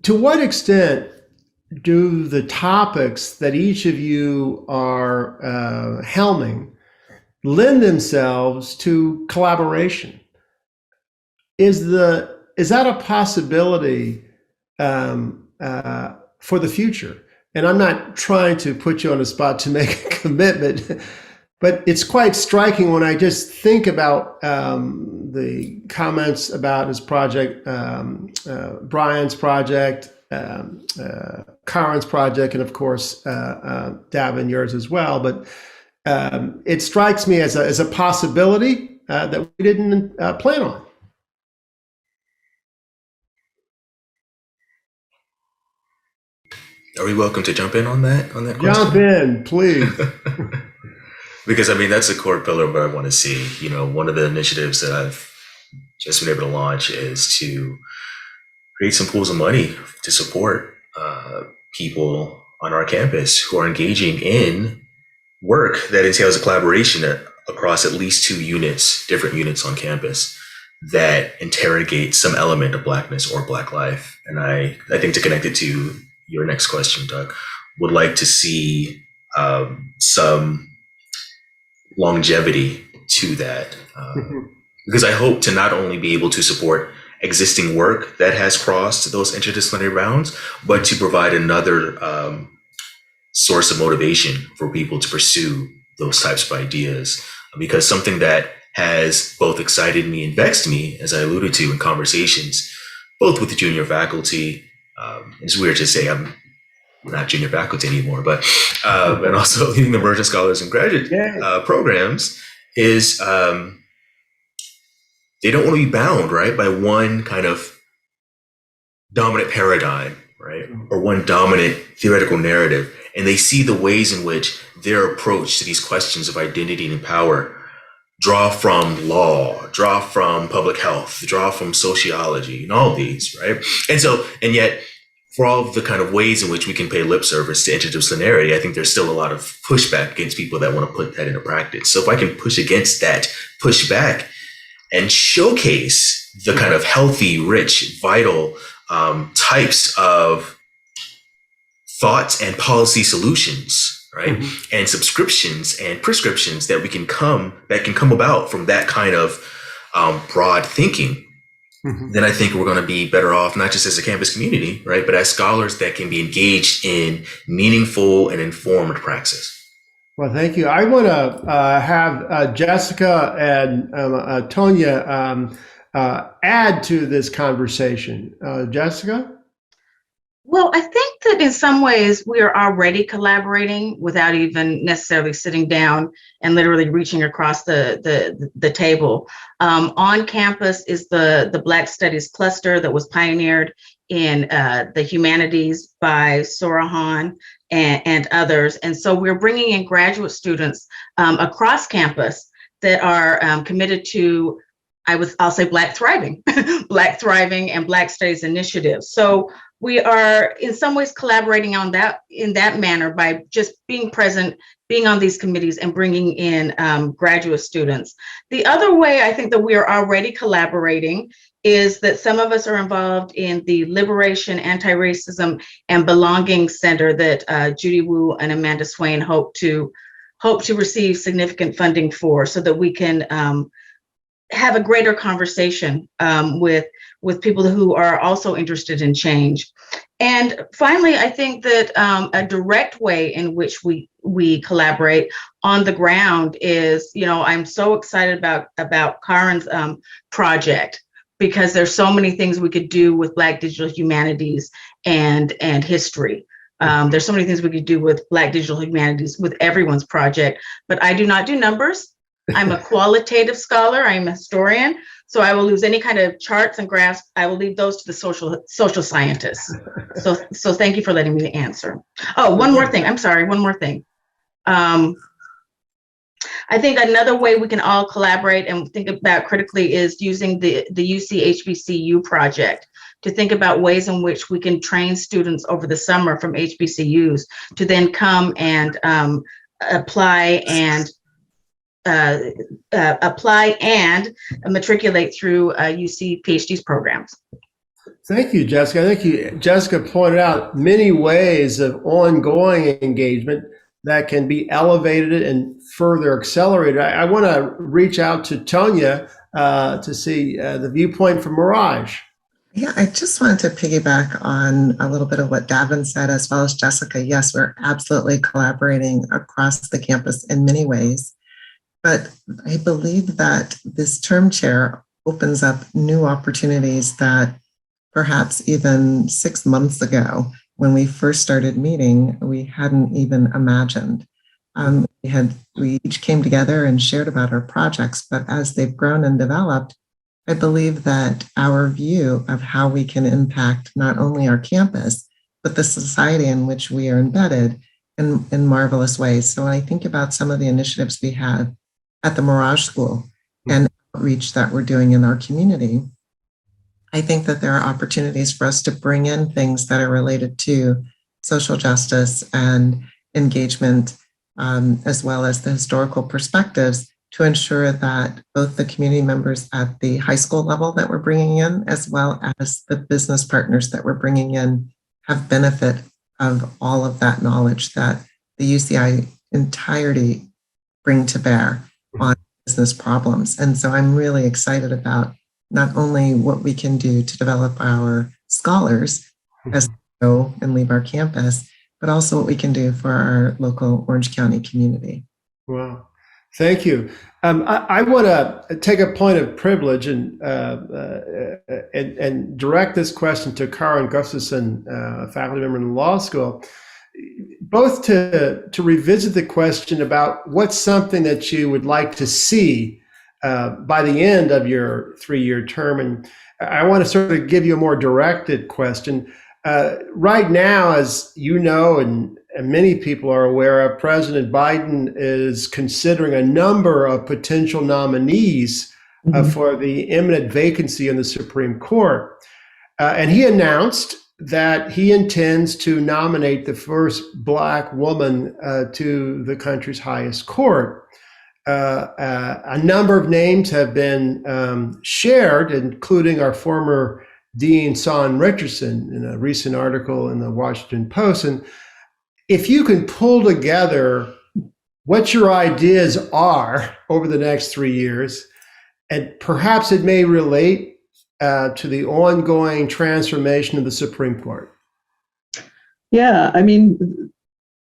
To what extent do the topics that each of you are helming lend themselves to collaboration? Is that a possibility for the future? And I'm not trying to put you on the spot to make a commitment, but it's quite striking when I just think about the comments about his project, Bryan's project, Kaaryn's project, and of course, Davin, yours as well. But it strikes me as a possibility that we didn't plan on. Are we welcome to jump in on that question? Jump in, please. Because that's a core pillar of what I want to see. One of the initiatives that I've just been able to launch is to create some pools of money to support people on our campus who are engaging in work that entails a collaboration across at least two units, different units on campus. that interrogate some element of Blackness or Black life. And I think, to connect it to your next question, Doug, would like to see some longevity to that. Because I hope to not only be able to support existing work that has crossed those interdisciplinary bounds, but to provide another source of motivation for people to pursue those types of ideas. Because something that has both excited me and vexed me, as I alluded to in conversations, both with the junior faculty, it's weird to say I'm not junior faculty anymore, but and also leading the emerging scholars and graduate programs, is they don't want to be bound, right, by one kind of dominant paradigm, right, or one dominant theoretical narrative. And they see the ways in which their approach to these questions of identity and power draw from law, draw from public health, draw from sociology, and all of these, right? And yet, for all of the kind of ways in which we can pay lip service to interdisciplinarity, I think there's still a lot of pushback against people that want to put that into practice. So if I can push against that pushback and showcase the kind of healthy, rich, vital types of thoughts and policy solutions, right? And subscriptions and prescriptions that can come about from that kind of broad thinking, then I think we're going to be better off, not just as a campus community, right, but as scholars that can be engaged in meaningful and informed praxis. Well, thank you. I want to have Jessica and Tonya add to this conversation. Jessica? Well, I think that in some ways we are already collaborating without even necessarily sitting down and literally reaching across the table. On campus is the Black Studies cluster that was pioneered in the humanities by Sorohan and others. And so we're bringing in graduate students across campus that are committed to, I'll say Black Thriving, Black Thriving and Black Studies initiatives. So we are in some ways collaborating on that in that manner by just being present, being on these committees and bringing in graduate students. The other way I think that we are already collaborating is that some of us are involved in the Liberation, Anti-Racism, and Belonging Center that Judy Wu and Amanda Swain hope to receive significant funding for, so that we can have a greater conversation with people who are also interested in change. And finally, I think that a direct way in which we collaborate on the ground is, I'm so excited about Kaaryn's project, because there's so many things we could do with Black digital humanities and history. There's so many things we could do with Black digital humanities with everyone's project, but I do not do numbers. I'm a qualitative scholar. I'm a historian. So I will lose any kind of charts and graphs. I will leave those to the social scientists. So thank you for letting me answer. Oh, one more thing. I'm sorry. One more thing. I think another way we can all collaborate and think about critically is using the UC HBCU project to think about ways in which we can train students over the summer from HBCUs to then come and apply and matriculate through UC PhDs programs. Thank you, Jessica. I think Jessica pointed out many ways of ongoing engagement that can be elevated and further accelerated. I want to reach out to Tonya to see the viewpoint from Mirage. Yeah, I just wanted to piggyback on a little bit of what Davin said, as well as Jessica. Yes, we're absolutely collaborating across the campus in many ways. But I believe that this term chair opens up new opportunities that perhaps even 6 months ago, when we first started meeting, we hadn't even imagined. We each came together and shared about our projects, but as they've grown and developed, I believe that our view of how we can impact not only our campus, but the society in which we are embedded in marvelous ways. So when I think about some of the initiatives we have at the Mirage School and outreach that we're doing in our community, I think that there are opportunities for us to bring in things that are related to social justice and engagement, as well as the historical perspectives to ensure that both the community members at the high school level that we're bringing in, as well as the business partners that we're bringing in, have benefit of all of that knowledge that the UCI entirety bring to bear on business problems. And so I'm really excited about not only what we can do to develop our scholars as they go and leave our campus, but also what we can do for our local Orange County community. Wow. Thank you. I want to take a point of privilege and direct this question to Kaaryn Gustafson, faculty member in the law school, both to revisit the question about what's something that you would like to see by the end of your 3-year term. And I want to sort of give you a more directed question. Right now, as you know, and many people are aware of, President Biden is considering a number of potential nominees for the imminent vacancy in the Supreme Court. And he announced that he intends to nominate the first Black woman to the country's highest court. A number of names have been shared, including our former Dean Son Richardson in a recent article in the Washington Post. And if you can pull together what your ideas are over the next 3 years, and perhaps it may relate to the ongoing transformation of the Supreme Court. Yeah, I mean,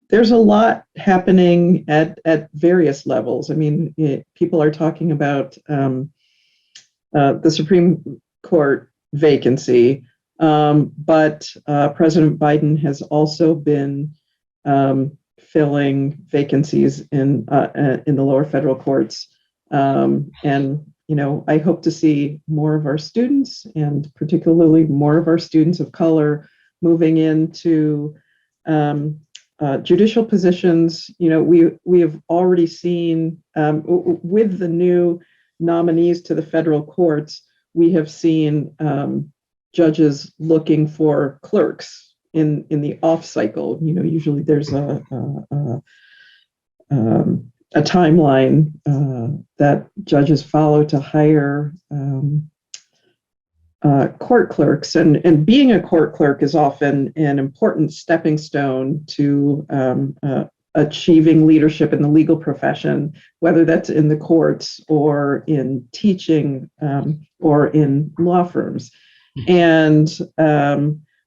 there's a lot happening at various levels. I mean, people are talking about the Supreme Court vacancy, but President Biden has also been filling vacancies in the lower federal courts, and I hope to see more of our students, and particularly more of our students of color, moving into judicial positions. We have already seen with the new nominees to the federal courts, we have seen judges looking for clerks in the off cycle. Usually there's a timeline that judges follow to hire court clerks, and being a court clerk is often an important stepping stone to achieving leadership in the legal profession, whether that's in the courts or in teaching or in law firms. And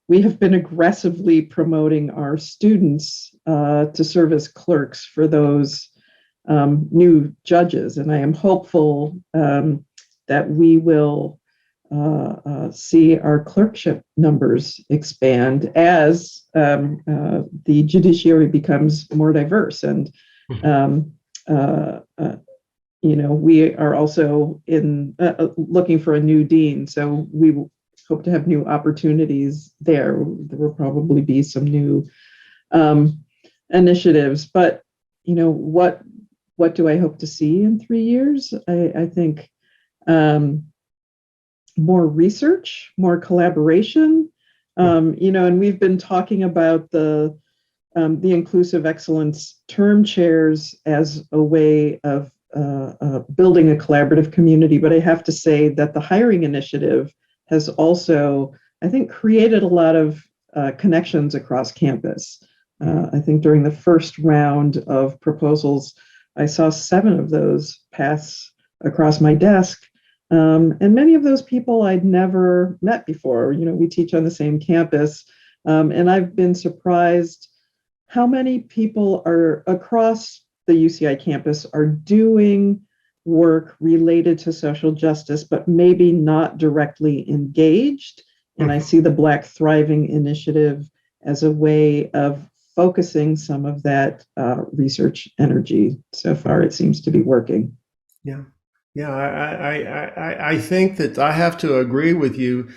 we have been aggressively promoting our students to serve as clerks for those new judges. And I am hopeful that we will see our clerkship numbers expand as the judiciary becomes more diverse. And we are also looking for a new dean, so we hope to have new opportunities there. There will probably be some new initiatives, but what do I hope to see in 3 years? I think more research, more collaboration, and we've been talking about the inclusive excellence term chairs as a way of building a collaborative community. But I have to say that the hiring initiative has also, I think, created a lot of connections across campus. I think during the first round of proposals, I saw 7 of those pass across my desk. And many of those people I'd never met before. We teach on the same campus. And I've been surprised how many people are across the UCI campus are doing work related to social justice, but maybe not directly engaged. And I see the Black Thriving Initiative as a way of focusing some of that research energy. So far, it seems to be working. Yeah, I think that I have to agree with you.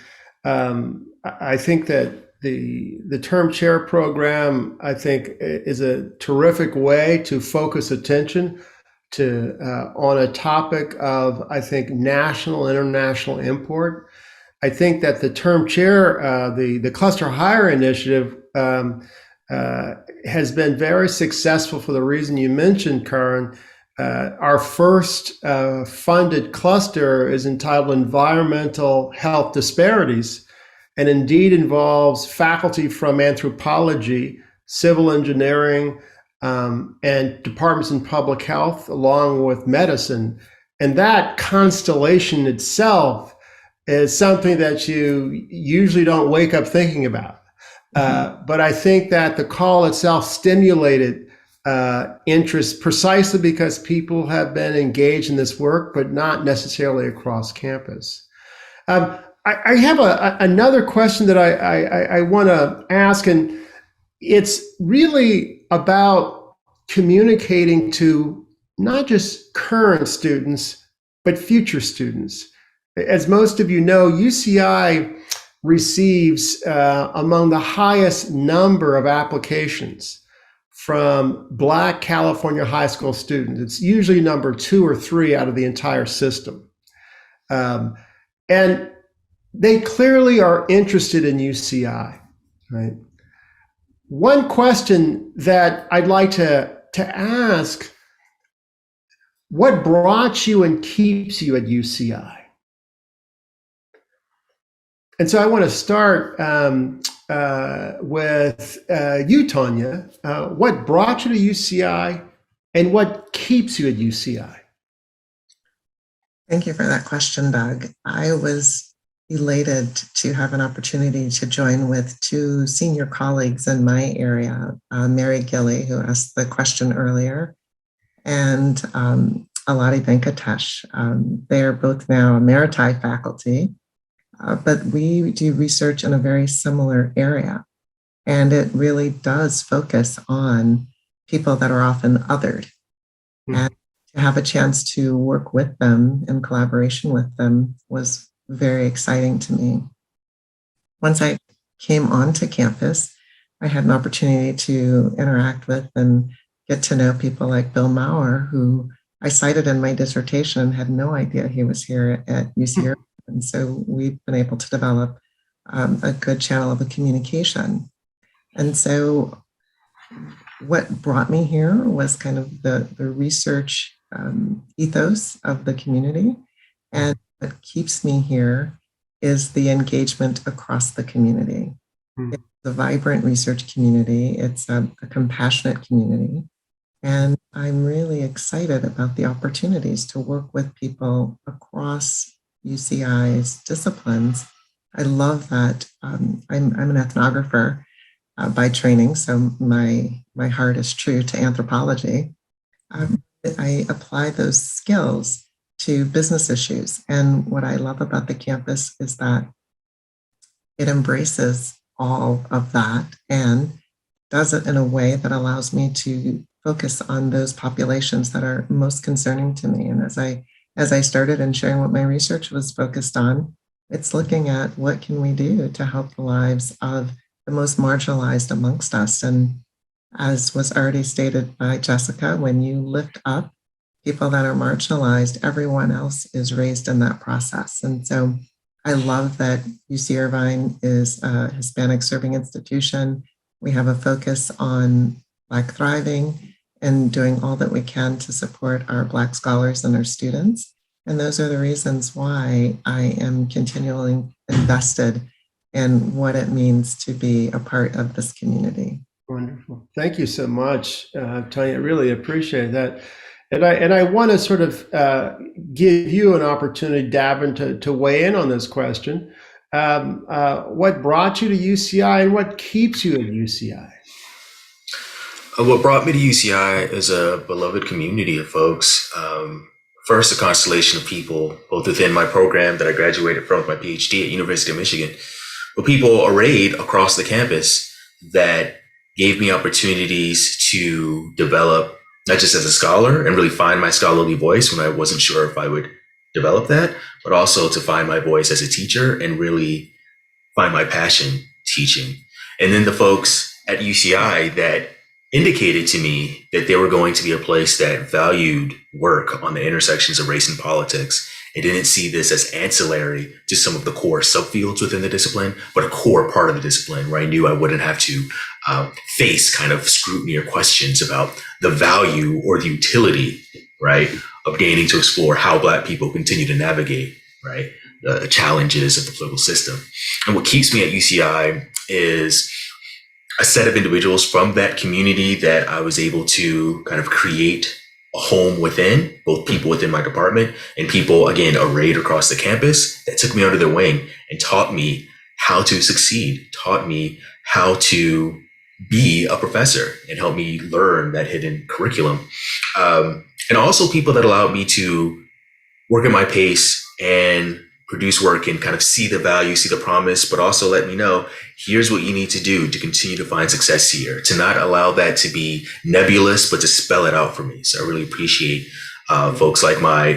I think that the term chair program, I think, is a terrific way to focus attention to on a topic of, I think, national, international import. I think that the term chair, the cluster hire initiative, has been very successful for the reason you mentioned, Kaaryn. Our first funded cluster is entitled Environmental Health Disparities, and indeed involves faculty from anthropology, civil engineering, and departments in public health, along with medicine. And that constellation itself is something that you usually don't wake up thinking about. But I think that the call itself stimulated interest precisely because people have been engaged in this work, but not necessarily across campus. I have another question that I want to ask, and it's really about communicating to not just current students, but future students. As most of you know, UCI receives among the highest number of applications from Black California high school students. It's usually number 2 or 3 out of the entire system. And they clearly are interested in UCI, right? One question that I'd like to ask, what brought you and keeps you at UCI? And so I want to start with you, Tonya. What brought you to UCI and what keeps you at UCI? Thank you for that question, Doug. I was elated to have an opportunity to join with 2 senior colleagues in my area, Mary Gilly, who asked the question earlier, and Alati Venkatesh. They are both now Emeriti faculty, but we do research in a very similar area. And it really does focus on people that are often othered. And to have a chance to work with them in collaboration with them was very exciting to me. Once I came onto campus, I had an opportunity to interact with and get to know people like Bill Maurer, who I cited in my dissertation and had no idea he was here at UCI. And so we've been able to develop a good channel of communication. And so what brought me here was kind of the research ethos of the community. And what keeps me here is the engagement across the community. It's a vibrant research community. It's a compassionate community. And I'm really excited about the opportunities to work with people across UCI's disciplines. I love that I'm an ethnographer by training, so my heart is true to anthropology. I apply those skills to business issues. And what I love about the campus is that it embraces all of that and does it in a way that allows me to focus on those populations that are most concerning to me. And as I started and sharing what my research was focused on, it's looking at what can we do to help the lives of the most marginalized amongst us. And as was already stated by Jessica, when you lift up people that are marginalized, everyone else is raised in that process. And so I love that UC Irvine is a Hispanic serving institution. We have a focus on Black thriving and doing all that we can to support our Black scholars and our students. And those are the reasons why I am continually invested in what it means to be a part of this community. Wonderful. Thank you so much, Tonya. I really appreciate that. And I want to sort of give you an opportunity, Davin, to weigh in on this question. What brought you to UCI and what keeps you at UCI? What brought me to UCI is a beloved community of folks. First, a constellation of people, both within my program that I graduated from with my PhD at University of Michigan, but people arrayed across the campus that gave me opportunities to develop, not just as a scholar and really find my scholarly voice when I wasn't sure if I would develop that, but also to find my voice as a teacher and really find my passion teaching. And then the folks at UCI that indicated to me that they were going to be a place that valued work on the intersections of race and politics and didn't see this as ancillary to some of the core subfields within the discipline, but a core part of the discipline where I knew I wouldn't have to face kind of scrutiny or questions about the value or the utility right, of gaining to explore how Black people continue to navigate, right, the challenges of the political system. And what keeps me at UCI is a set of individuals from that community that I was able to kind of create a home within, both people within my department and people, again, arrayed across the campus that took me under their wing and taught me how to succeed, taught me how to be a professor and helped me learn that hidden curriculum. And also people that allowed me to work at my pace and produce work and kind of see the value, see the promise, but also let me know, here's what you need to do to continue to find success here, to not allow that to be nebulous, but to spell it out for me. So I really appreciate folks like my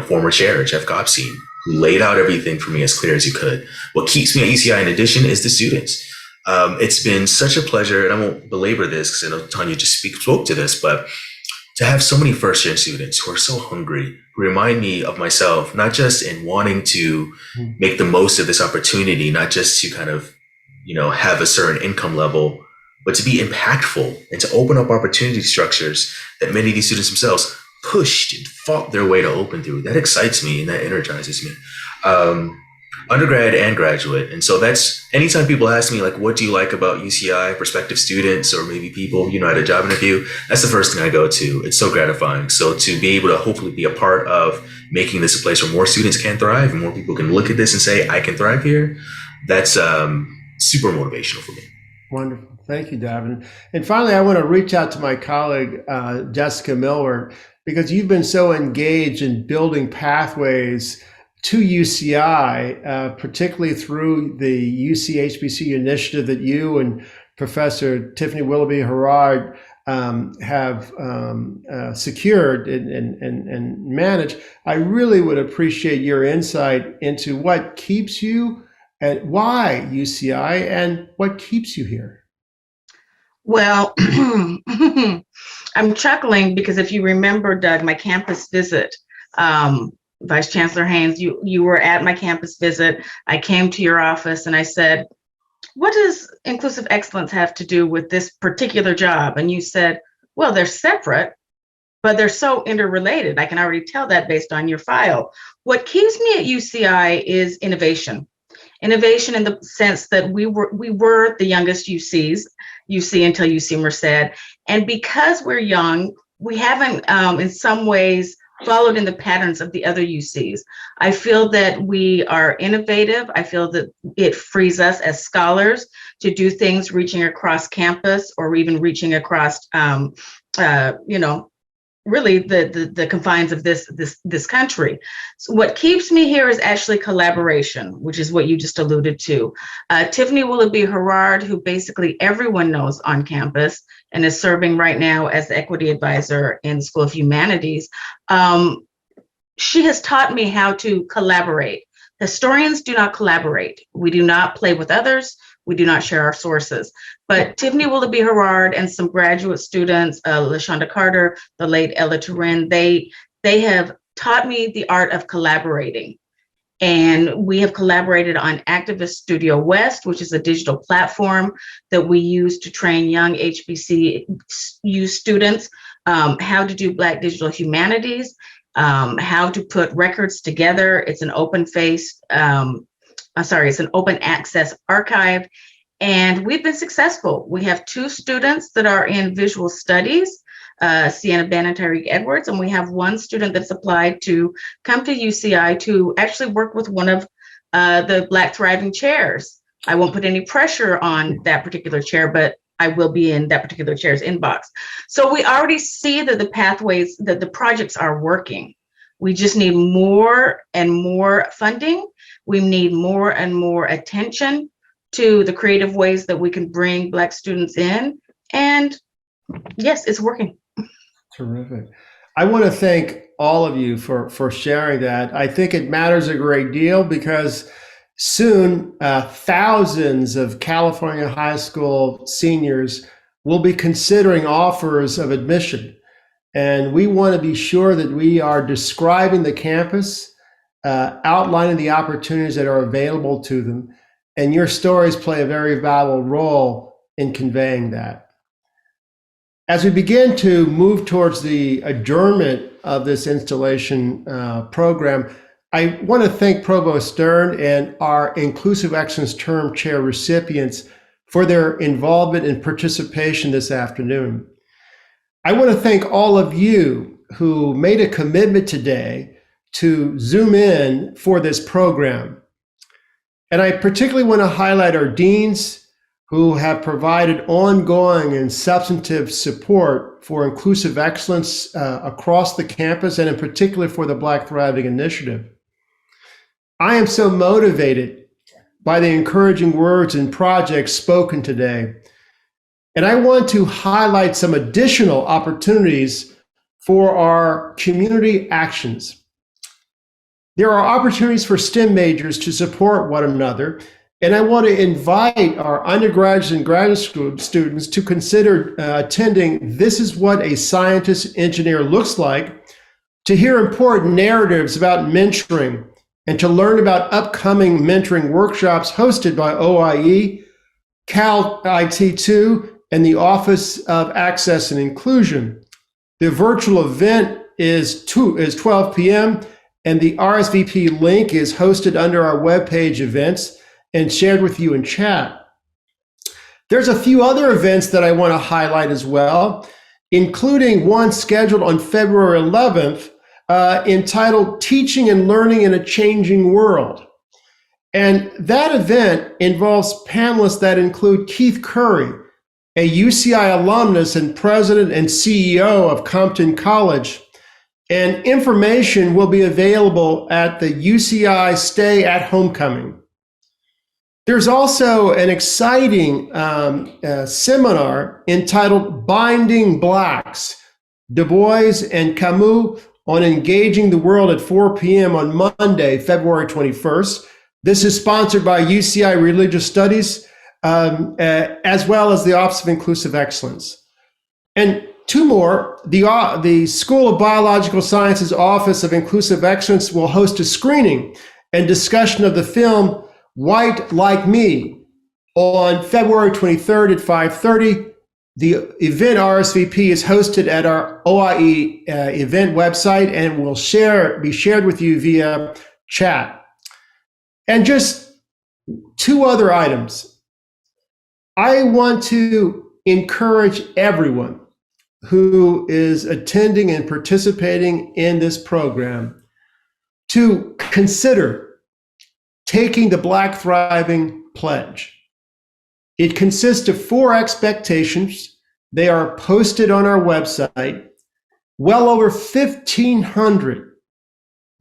former chair, Jeff Gustafsson, who laid out everything for me as clear as you could. What keeps me at UCI in addition is the students. It's been such a pleasure, and I won't belabor this because I know Tonya just spoke to this, but to have so many first-year students who are so hungry, who remind me of myself, not just in wanting to make the most of this opportunity, not just to kind of, have a certain income level, but to be impactful and to open up opportunity structures that many of these students themselves pushed and fought their way to open through. That excites me and that energizes me. Undergrad and graduate. And so that's anytime people ask me, like, what do you like about UCI, prospective students, or maybe people, at a job interview, that's the first thing I go to. It's so gratifying. So to be able to hopefully be a part of making this a place where more students can thrive and more people can look at this and say, I can thrive here, that's super motivational for me. Wonderful. Thank you, Davin. And finally, I want to reach out to my colleague, Jessica Millward, because you've been so engaged in building pathways to UCI, particularly through the UCHBC initiative that you and Professor Tiffany Willoughby Herard have secured and managed. I really would appreciate your insight into what keeps you and why UCI and what keeps you here. Well, I'm chuckling because if you remember, Doug, my campus visit, Vice Chancellor Haynes, you were at my campus visit. I came to your office and I said, what does inclusive excellence have to do with this particular job? And you said, well, they're separate, but they're so interrelated. I can already tell that based on your file. What keeps me at UCI is innovation. Innovation in the sense that we were the youngest UC until UC Merced. And because we're young, we haven't in some ways followed in the patterns of the other UCs. I feel that we are innovative. I feel that it frees us as scholars to do things reaching across campus or even reaching across, really the confines of this country. So what keeps me here is actually collaboration, which is what you just alluded to. Tiffany Willoughby Herard, who basically everyone knows on campus and is serving right now as the equity advisor in the School of Humanities. She has taught me how to collaborate. Historians do not collaborate. We do not play with others. We do not share our sources. But Tiffany Willoughby Herard and some graduate students, LaShonda Carter, the late Ella Turin, they have taught me the art of collaborating. And we have collaborated on Activist Studio West, which is a digital platform that we use to train young HBCU students how to do Black digital humanities, how to put records together. It's an it's an open access archive, and we've been successful. We have 2 students that are in visual studies, Sienna Bann and Tyreek Edwards, and we have 1 student that's applied to come to UCI to actually work with one of the Black Thriving chairs. I won't put any pressure on that particular chair, but I will be in that particular chair's inbox. So we already see that the pathways, that the projects are working. We just need more and more funding. We need more and more attention to the creative ways that we can bring Black students in. And yes, it's working. Terrific. I want to thank all of you for sharing that. I think it matters a great deal because soon thousands of California high school seniors will be considering offers of admission. And we want to be sure that we are describing the campus, outlining the opportunities that are available to them. And your stories play a very valuable role in conveying that. As we begin to move towards the adjournment of this installation program, I want to thank Provost Stern and our Inclusive Excellence Term Chair recipients for their involvement and participation this afternoon. I want to thank all of you who made a commitment today to Zoom in for this program. And I particularly want to highlight our deans who have provided ongoing and substantive support for inclusive excellence across the campus, and in particular for the Black Thriving Initiative. I am so motivated by the encouraging words and projects spoken today. And I want to highlight some additional opportunities for our community actions. There are opportunities for STEM majors to support one another, and I want to invite our undergraduates and graduate school students to consider attending This Is What a Scientist Engineer Looks Like, to hear important narratives about mentoring, and to learn about upcoming mentoring workshops hosted by OIE, Cal IT2, and the Office of Access and Inclusion. The virtual event is 12 p.m., and the RSVP link is hosted under our webpage events and shared with you in chat. There's a few other events that I want to highlight as well, including one scheduled on February 11th, entitled Teaching and Learning in a Changing World. And that event involves panelists that include Keith Curry, a UCI alumnus and president and CEO of Compton College. And information will be available at the UCI Stay at Homecoming. There's also an exciting seminar entitled Binding Blacks, Du Bois and Camus on Engaging the World at 4 p.m. on Monday, February 21st. This is sponsored by UCI Religious Studies, as well as the Office of Inclusive Excellence. And two more, the School of Biological Sciences Office of Inclusive Excellence will host a screening and discussion of the film White Like Me on February 23rd at 5:30. The event RSVP is hosted at our OIE event website and will be shared with you via chat. And just two other items. I want to encourage everyone who is attending and participating in this program to consider taking the Black Thriving Pledge. It consists of 4 expectations. They are posted on our website. Well over 1,500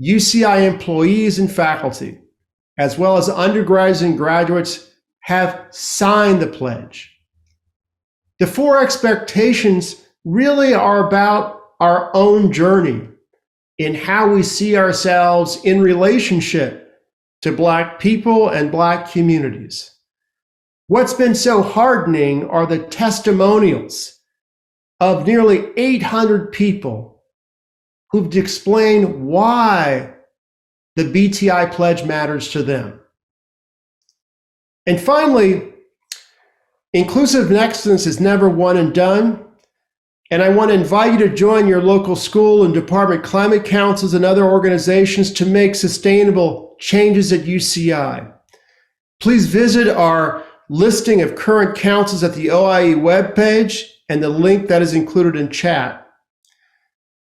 UCI employees and faculty, as well as undergraduates and graduates, have signed the pledge. The 4 expectations really are about our own journey in how we see ourselves in relationship to Black people and Black communities. What's been so heartening are the testimonials of nearly 800 people who've explained why the BTI pledge matters to them. And finally, inclusive excellence is never one and done. And I want to invite you to join your local school and department climate councils and other organizations to make sustainable changes at UCI. Please visit our listing of current councils at the OIE webpage and the link that is included in chat.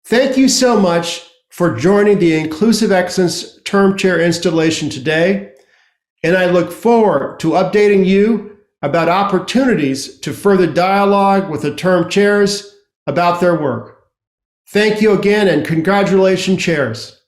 Thank you so much for joining the Inclusive Excellence Term Chair installation today. And I look forward to updating you about opportunities to further dialogue with the term chairs about their work. Thank you again, and congratulations, chairs.